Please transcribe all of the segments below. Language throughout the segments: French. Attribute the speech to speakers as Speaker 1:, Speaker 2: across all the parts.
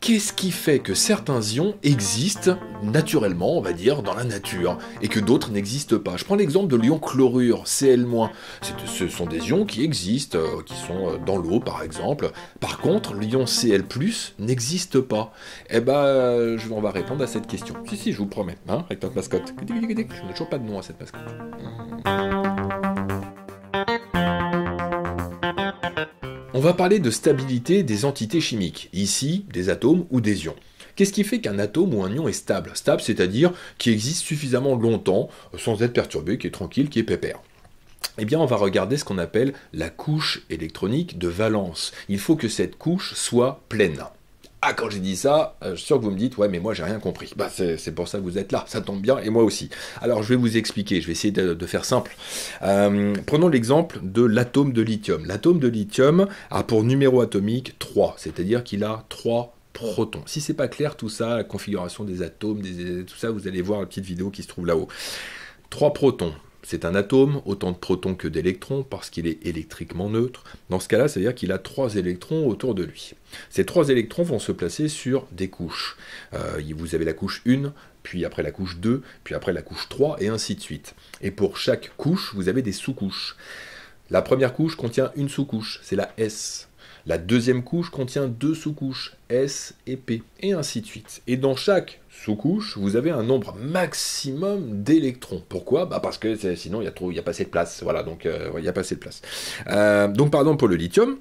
Speaker 1: Qu'est-ce qui fait que certains ions existent naturellement, on va dire, dans la nature, et que d'autres n'existent pas? Je prends l'exemple de l'ion chlorure, Cl-. Ce sont des ions qui existent, qui sont dans l'eau par exemple. Par contre, l'ion Cl+, n'existe pas. Eh ben, on va répondre à cette question. Si, je vous promets, hein, avec notre mascotte. Je n'ai toujours pas de nom à cette mascotte. On va parler de stabilité des entités chimiques, ici des atomes ou des ions. Qu'est-ce qui fait qu'un atome ou un ion est stable? Stable, c'est-à-dire qui existe suffisamment longtemps, sans être perturbé, qui est tranquille, qui est pépère. Eh bien, on va regarder ce qu'on appelle la couche électronique de valence. Il faut que cette couche soit pleine. Ah, quand j'ai dit ça, je suis sûr que vous me dites, ouais, mais moi j'ai rien compris. Bah, c'est pour ça que vous êtes là, ça tombe bien, et moi aussi. Alors, je vais vous expliquer, je vais essayer de faire simple. Prenons l'exemple de l'atome de lithium. L'atome de lithium a pour numéro atomique 3, c'est-à-dire qu'il a 3 protons. Si c'est pas clair tout ça, la configuration des atomes, tout ça, vous allez voir la petite vidéo qui se trouve là-haut. 3 protons. C'est un atome, autant de protons que d'électrons, parce qu'il est électriquement neutre. Dans ce cas-là, ça veut dire qu'il a 3 électrons autour de lui. Ces 3 électrons vont se placer sur des couches. Vous avez la couche 1, puis après la couche 2, puis après la couche 3, et ainsi de suite. Et pour chaque couche, vous avez des sous-couches. La première couche contient une sous-couche, c'est la S. La deuxième couche contient 2 sous-couches, S et P, et ainsi de suite. Et dans chaque sous-couche, vous avez un nombre maximum d'électrons. Pourquoi? Parce que sinon, il n'y a pas assez de place. Voilà, donc il n'y a pas assez de place. Donc, par exemple, pour le lithium,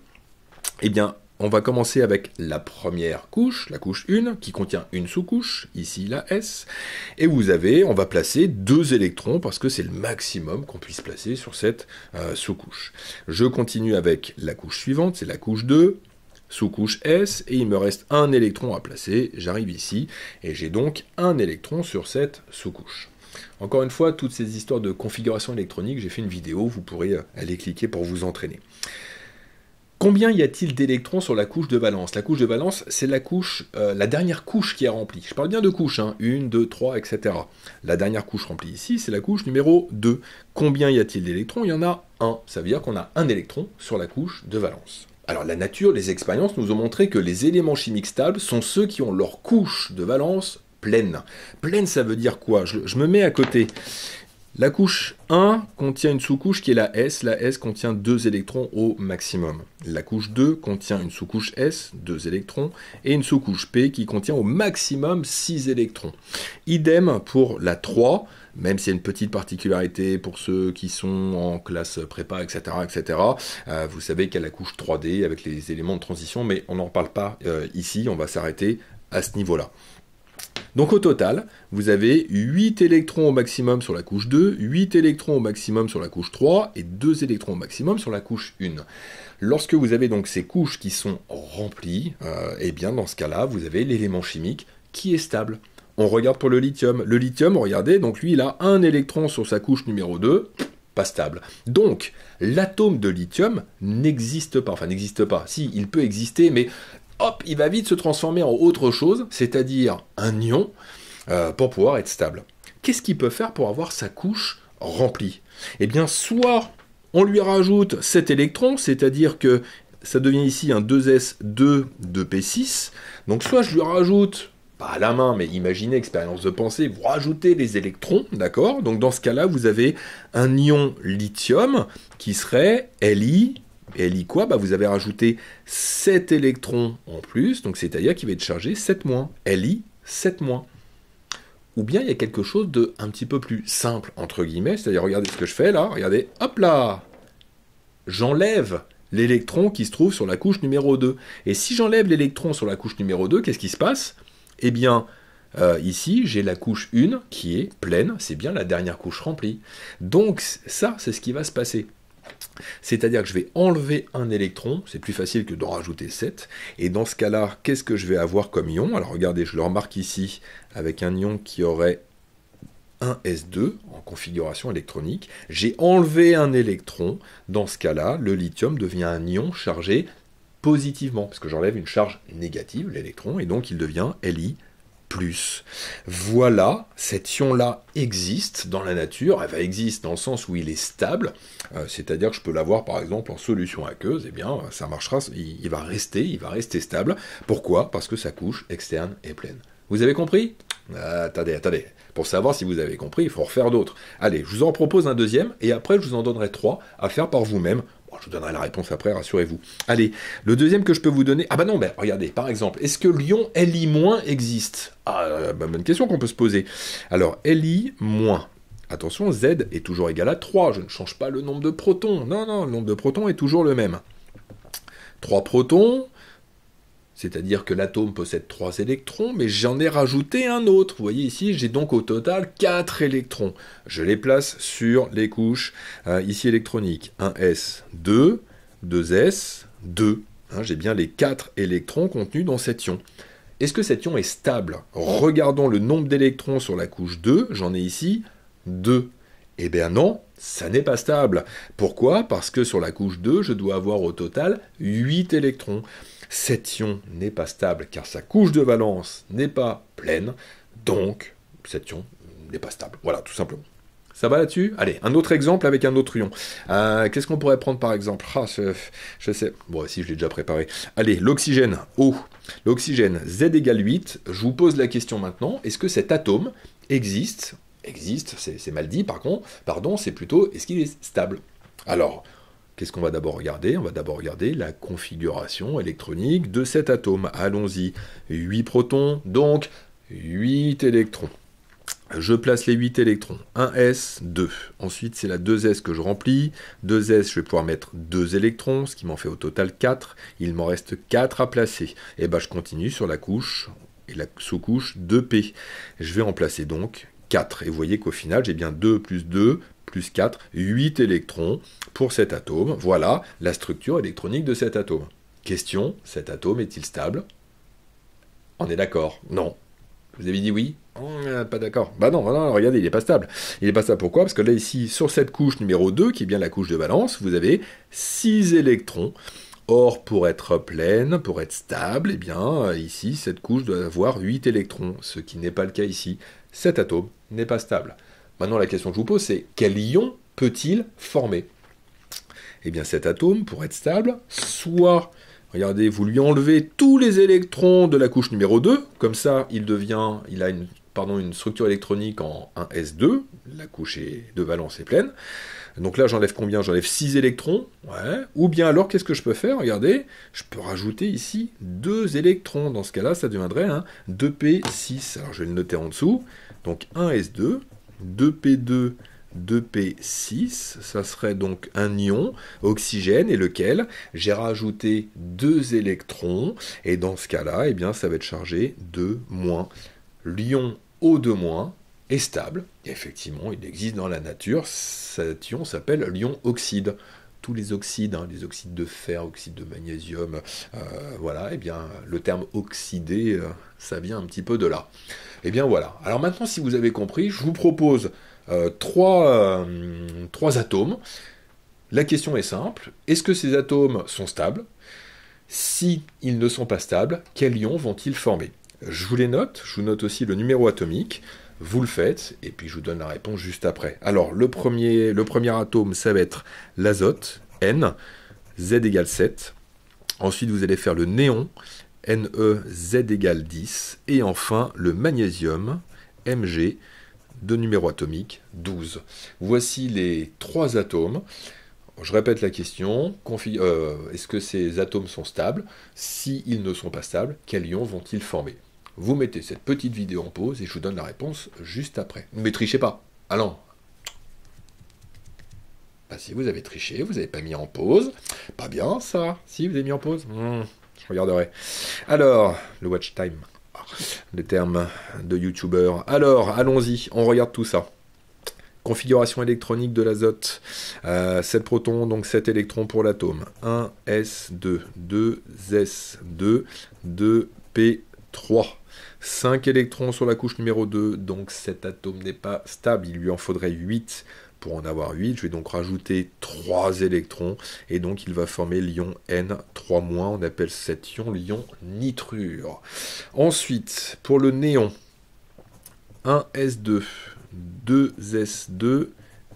Speaker 1: eh bien, on va commencer avec la première couche, la couche 1, qui contient une sous-couche, ici la S, et on va placer 2 électrons, parce que c'est le maximum qu'on puisse placer sur cette sous-couche. Je continue avec la couche suivante, c'est la couche 2, sous-couche S, et il me reste un électron à placer, j'arrive ici, et j'ai donc un électron sur cette sous-couche. Encore une fois, toutes ces histoires de configuration électronique, j'ai fait une vidéo, vous pourrez aller cliquer pour vous entraîner. Combien y a-t-il d'électrons sur la couche de valence? La couche de valence, c'est la couche, la dernière couche qui est remplie. Je parle bien de couches, hein, 1, 2, 3, etc. La dernière couche remplie ici, c'est la couche numéro 2. Combien y a-t-il d'électrons? Il y en a 1. Ça veut dire qu'on a un électron sur la couche de valence. Alors la nature, les expériences nous ont montré que les éléments chimiques stables sont ceux qui ont leur couche de valence pleine. Pleine, ça veut dire quoi? Je me mets à côté. La couche 1 contient une sous-couche qui est la S. La S contient 2 électrons au maximum. La couche 2 contient une sous-couche S, 2 électrons, et une sous-couche P qui contient au maximum 6 électrons. Idem pour la 3, même s'il y a une petite particularité pour ceux qui sont en classe prépa, etc. etc. Vous savez qu'il y a la couche 3D avec les éléments de transition, mais on n'en parle pas ici, on va s'arrêter à ce niveau-là. Donc au total, vous avez 8 électrons au maximum sur la couche 2, 8 électrons au maximum sur la couche 3 et 2 électrons au maximum sur la couche 1. Lorsque vous avez donc ces couches qui sont remplies, eh bien dans ce cas-là, vous avez l'élément chimique qui est stable. On regarde pour le lithium. Le lithium, regardez, donc lui il a un électron sur sa couche numéro 2, pas stable. Donc l'atome de lithium n'existe pas, enfin n'existe pas, si, il peut exister, mais hop, il va vite se transformer en autre chose, c'est-à-dire un ion, pour pouvoir être stable. Qu'est-ce qu'il peut faire pour avoir sa couche remplie? Eh bien, soit on lui rajoute cet électron, c'est-à-dire que ça devient ici un 2s2 2p6, donc soit je lui rajoute, pas à la main, mais imaginez, expérience de pensée, vous rajoutez les électrons, d'accord? Donc dans ce cas-là, vous avez un ion lithium qui serait Li. Et Li quoi? Vous avez rajouté 7 électrons en plus, donc c'est-à-dire qu'il va être chargé 7-. Li 7-. Ou bien il y a quelque chose de un petit peu plus simple, entre guillemets, c'est-à-dire regardez ce que je fais là, regardez, hop là, j'enlève l'électron qui se trouve sur la couche numéro 2. Et si j'enlève l'électron sur la couche numéro 2, qu'est-ce qui se passe? Eh bien, ici, j'ai la couche 1 qui est pleine, c'est bien la dernière couche remplie. Donc ça, c'est ce qui va se passer. C'est-à-dire que je vais enlever un électron, c'est plus facile que d'en rajouter 7, et dans ce cas-là, qu'est-ce que je vais avoir comme ion? Alors regardez, je le remarque ici, avec un ion qui aurait un S2 en configuration électronique, j'ai enlevé un électron, dans ce cas-là, le lithium devient un ion chargé positivement, parce que j'enlève une charge négative, l'électron, et donc il devient Li+. Voilà, cet ion-là existe dans la nature, elle va exister dans le sens où il est stable, c'est-à-dire que je peux l'avoir par exemple en solution aqueuse, eh bien ça marchera, il va rester stable. Pourquoi? Parce que sa couche externe est pleine. Vous avez compris? Attendez. Pour savoir si vous avez compris, il faut en refaire d'autres. Allez, je vous en propose un deuxième, et après je vous en donnerai 3 à faire par vous-même. Je vous donnerai la réponse après, rassurez-vous. Allez, le deuxième que je peux vous donner... Ah bah non, regardez, par exemple, est-ce que l'ion Li- existe? Bonne question qu'on peut se poser. Alors, Li-, attention, Z est toujours égal à 3, je ne change pas le nombre de protons. Non, le nombre de protons est toujours le même. 3 protons, c'est-à-dire que l'atome possède 3 électrons, mais j'en ai rajouté un autre. Vous voyez ici, j'ai donc au total 4 électrons. Je les place sur les couches, ici électroniques. 1s, 2, 2s, 2. J'ai bien les 4 électrons contenus dans cet ion. Est-ce que cet ion est stable? Regardons le nombre d'électrons sur la couche 2, j'en ai ici 2. Eh bien non, ça n'est pas stable. Pourquoi? Parce que sur la couche 2, je dois avoir au total 8 électrons. Cet ion n'est pas stable car sa couche de valence n'est pas pleine, donc cet ion n'est pas stable. Voilà, tout simplement. Ça va là-dessus? Allez, un autre exemple avec un autre ion. Qu'est-ce qu'on pourrait prendre par exemple? Je sais. Bon, si je l'ai déjà préparé. Allez, l'oxygène, O. L'oxygène, Z égale 8. Je vous pose la question maintenant. Est-ce que cet atome existe, c'est mal dit par contre, pardon, c'est plutôt, est-ce qu'il est stable? Alors, qu'est-ce qu'on va d'abord regarder? On va d'abord regarder la configuration électronique de cet atome. Allons-y. 8 protons, donc 8 électrons. Je place les 8 électrons. 1s, 2. Ensuite, c'est la 2s que je remplis. 2s, je vais pouvoir mettre 2 électrons, ce qui m'en fait au total 4. Il m'en reste 4 à placer. Et je continue sur la couche et la sous-couche 2p. Je vais en placer donc 4. Et vous voyez qu'au final, j'ai bien 2 plus 2 plus 4, 8 électrons pour cet atome. Voilà la structure électronique de cet atome. Question, cet atome est-il stable? On est d'accord? Non. Vous avez dit oui? Pas d'accord. Non, regardez, il n'est pas stable. Il n'est pas stable, pourquoi? Parce que là, ici, sur cette couche numéro 2, qui est bien la couche de valence, vous avez 6 électrons. Or, pour être pleine, pour être stable, eh bien, ici, cette couche doit avoir 8 électrons, ce qui n'est pas le cas ici. Cet atome n'est pas stable. Maintenant, la question que je vous pose, c'est quel ion peut-il former? Eh bien, cet atome, pour être stable, soit... Regardez, vous lui enlevez tous les électrons de la couche numéro 2, comme ça, il a une structure électronique en 1s2, la couche de valence est pleine. Donc là, j'enlève combien? J'enlève 6 électrons, ouais. Ou bien alors, qu'est-ce que je peux faire? Regardez, je peux rajouter ici 2 électrons. Dans ce cas-là, ça deviendrait un 2p6. Alors, je vais le noter en dessous. Donc 1s2, 2p2, 2p6, ça serait donc un ion oxygène et lequel j'ai rajouté 2 électrons et dans ce cas-là, eh bien, ça va être chargé de moins. L'ion O2- est stable, et effectivement, il existe dans la nature, cet ion s'appelle l'ion oxyde. Tous les oxydes, les oxydes de fer, oxyde de magnésium, voilà, eh bien, le terme oxydé, ça vient un petit peu de là. Eh bien voilà. Alors maintenant, si vous avez compris, je vous propose 3 atomes. La question est simple. Est-ce que ces atomes sont stables? Si ils ne sont pas stables, quels ions vont-ils former? Je vous les note. Je vous note aussi le numéro atomique. Vous le faites, et puis je vous donne la réponse juste après. Alors, le premier atome, ça va être l'azote, N, Z égale 7. Ensuite, vous allez faire le néon, Ne, Z égale 10. Et enfin, le magnésium, Mg, de numéro atomique 12. Voici les 3 atomes. Je répète la question. Est-ce que ces atomes sont stables? S'ils ne sont pas stables, quels ions vont-ils former? Vous mettez cette petite vidéo en pause et je vous donne la réponse juste après. Ne trichez pas. Allons. Si vous avez triché, vous n'avez pas mis en pause. Pas bien ça. Si vous avez mis en pause, je regarderai. Alors, le watch time. Le terme de youtubeur. Alors, allons-y, on regarde tout ça. Configuration électronique de l'azote. 7 protons, donc 7 électrons pour l'atome. 1s2, 2s2, 2p3. 5 électrons sur la couche numéro 2, donc cet atome n'est pas stable, il lui en faudrait 8 pour en avoir 8. Je vais donc rajouter 3 électrons, et donc il va former l'ion N 3-. On appelle cet ion l'ion nitrure. Ensuite, pour le néon, 1s2, 2s2,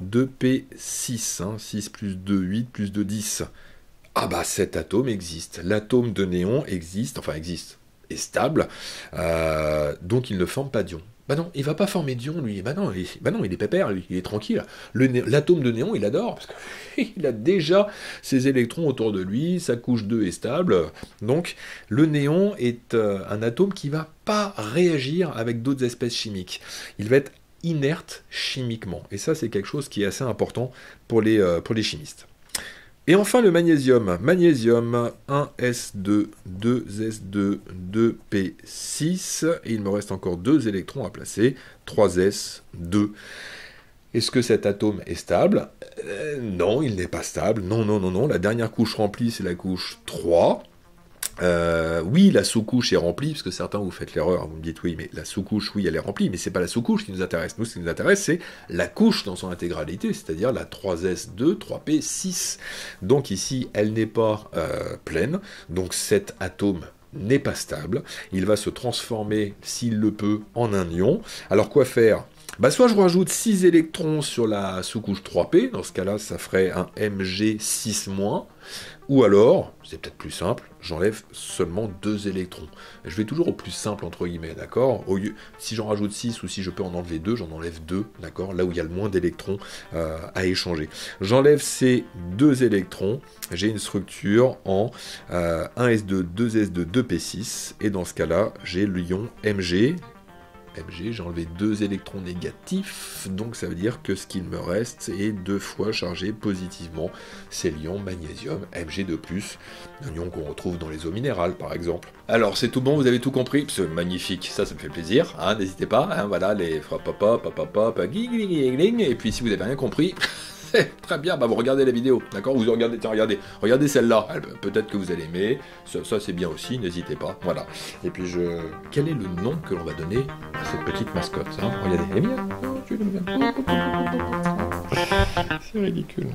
Speaker 1: 2p6, 6 plus 2, 8 plus 2, 10. Ah bah cet atome existe, l'atome de néon existe, est stable, donc il ne forme pas d'ion. Bah non, il va pas former d'ion lui, bah non, il est pépère lui, il est tranquille. L'atome de néon il adore, parce qu'il a déjà ses électrons autour de lui, sa couche 2 est stable, donc le néon est un atome qui va pas réagir avec d'autres espèces chimiques. Il va être inerte chimiquement, et ça c'est quelque chose qui est assez important pour les chimistes. Et enfin le magnésium. Magnésium, 1s2, 2s2, 2p6. Et il me reste encore 2 électrons à placer. 3s, 2. Est-ce que cet atome est stable ? Non, il n'est pas stable. Non. La dernière couche remplie, c'est la couche 3. Oui, la sous-couche est remplie, parce que certains vous faites l'erreur, vous me dites oui, mais la sous-couche, oui, elle est remplie, mais c'est pas la sous-couche qui nous intéresse. Nous, ce qui nous intéresse, c'est la couche dans son intégralité, c'est-à-dire la 3s2, 3p6. Donc ici, elle n'est pas pleine, donc cet atome n'est pas stable. Il va se transformer, s'il le peut, en un ion. Alors quoi faire ? Bah soit je rajoute 6 électrons sur la sous-couche 3p, dans ce cas-là, ça ferait un Mg6-, ou alors, c'est peut-être plus simple, j'enlève seulement 2 électrons. Je vais toujours au plus simple, entre guillemets, d'accord ? Si j'en rajoute 6 ou si je peux en enlever 2, j'en enlève 2, d'accord ? Là où il y a le moins d'électrons à échanger. J'enlève ces 2 électrons, j'ai une structure en 1s2, 2s2, 2p6, et dans ce cas-là, j'ai l'ion Mg, j'ai enlevé 2 électrons négatifs, donc ça veut dire que ce qu'il me reste est 2 fois chargé positivement. C'est l'ion magnésium, Mg2+, un ion qu'on retrouve dans les eaux minérales par exemple. Alors c'est tout bon, vous avez tout compris, c'est magnifique, ça me fait plaisir, n'hésitez pas, voilà les et puis si vous n'avez rien compris... Très bien, vous regardez la vidéo, d'accord ? Vous regardez celle-là, peut-être que vous allez aimer, ça c'est bien aussi, n'hésitez pas, voilà. Et puis quel est le nom que l'on va donner à cette petite mascotte, Regardez, elle est mignonne. C'est ridicule.